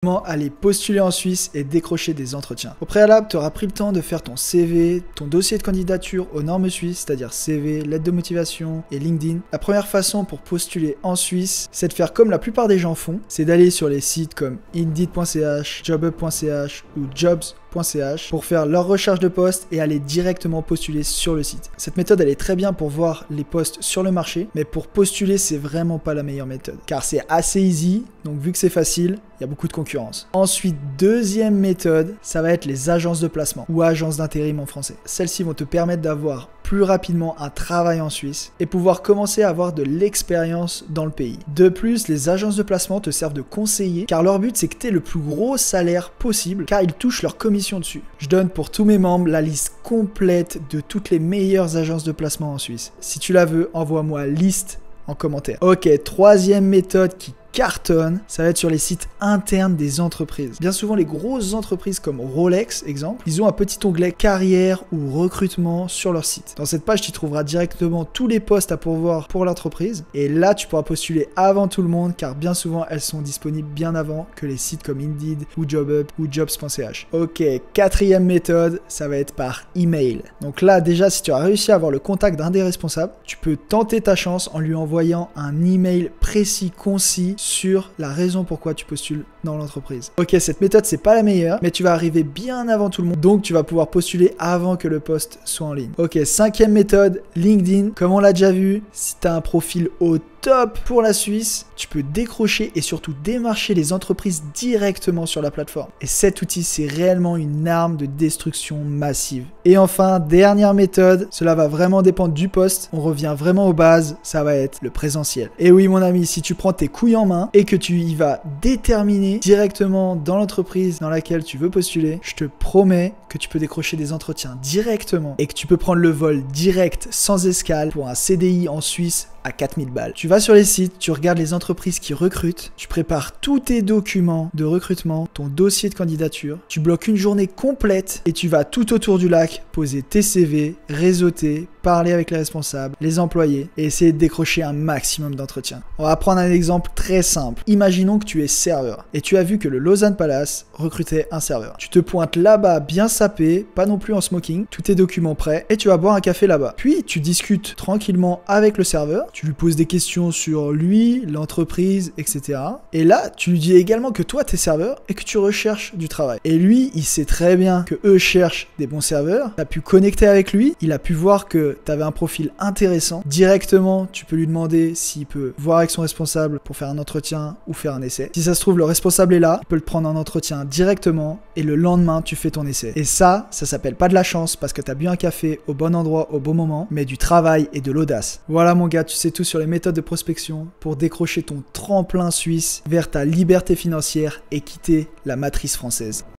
Comment aller postuler en Suisse et décrocher des entretiens. Au préalable, tu auras pris le temps de faire ton CV, ton dossier de candidature aux normes suisses, c'est-à-dire CV, lettre de motivation et LinkedIn. La première façon pour postuler en Suisse, c'est de faire comme la plupart des gens font, c'est d'aller sur les sites comme indeed.ch, jobup.ch ou jobs.ch pour faire leur recherche de poste et aller directement postuler sur le site. Cette méthode, elle est très bien pour voir les postes sur le marché, mais pour postuler, c'est vraiment pas la meilleure méthode, car c'est assez easy, donc vu que c'est facile, il y a beaucoup de concurrence. Ensuite, deuxième méthode, ça va être les agences de placement ou agences d'intérim en français. Celles-ci vont te permettre d'avoir plus rapidement un travail en Suisse et pouvoir commencer à avoir de l'expérience dans le pays. De plus, les agences de placement te servent de conseiller car leur but c'est que tu aies le plus gros salaire possible car ils touchent leur commission dessus. Je donne pour tous mes membres la liste complète de toutes les meilleures agences de placement en Suisse. Si tu la veux, envoie-moi liste en commentaire. Ok, troisième méthode qui cartonne, ça va être sur les sites internes des entreprises. Bien souvent, les grosses entreprises comme Rolex, exemple, ils ont un petit onglet carrière ou recrutement sur leur site. Dans cette page, tu trouveras directement tous les postes à pourvoir pour l'entreprise. Et là, tu pourras postuler avant tout le monde car bien souvent, elles sont disponibles bien avant que les sites comme Indeed ou Jobup ou jobs.ch. Ok, quatrième méthode, ça va être par email. Donc là, déjà, si tu as réussi à avoir le contact d'un des responsables, tu peux tenter ta chance en lui envoyant un email précis, concis, sur la raison pourquoi tu postules dans l'entreprise. Ok, cette méthode, c'est pas la meilleure, mais tu vas arriver bien avant tout le monde, donc tu vas pouvoir postuler avant que le poste soit en ligne. Ok, cinquième méthode, LinkedIn. Comme on l'a déjà vu, si tu as un profil au top pour la Suisse, tu peux décrocher et surtout démarcher les entreprises directement sur la plateforme. Et cet outil, c'est réellement une arme de destruction massive. Et enfin, dernière méthode, cela va vraiment dépendre du poste. On revient vraiment aux bases, ça va être le présentiel. Et oui, mon ami, si tu prends tes couilles en main et que tu y vas déterminer directement dans l'entreprise dans laquelle tu veux postuler, je te promets que tu peux décrocher des entretiens directement et que tu peux prendre le vol direct sans escale pour un CDI en Suisse à 4000 balles. Tu vas sur les sites, tu regardes les entreprises qui recrutent, tu prépares tous tes documents de recrutement, ton dossier de candidature, tu bloques une journée complète et tu vas tout autour du lac poser tes CV, réseauter, parler avec les responsables, les employés et essayer de décrocher un maximum d'entretiens. On va prendre un exemple très simple. Imaginons que tu es serveur et tu as vu que le Lausanne Palace recrutait un serveur. Tu te pointes là-bas bien sapé, pas non plus en smoking, tous tes documents prêts et tu vas boire un café là-bas. Puis tu discutes tranquillement avec le serveur, tu lui poses des questions sur lui, l'entreprise, etc. Et là, tu lui dis également que toi, tu es serveur et que tu recherches du travail. Et lui, il sait très bien que eux cherchent des bons serveurs. Tu as pu connecter avec lui, il a pu voir que tu avais un profil intéressant. Directement, tu peux lui demander s'il peut voir avec son responsable pour faire un entretien ou faire un essai. Si ça se trouve, le responsable est là, il peut le prendre en entretien directement et le lendemain, tu fais ton essai. Et ça s'appelle pas de la chance parce que tu as bu un café au bon endroit au bon moment, mais du travail et de l'audace. Voilà mon gars, tu sais tout sur les méthodes de prospection pour décrocher ton tremplin suisse vers ta liberté financière et quitter la matrice française.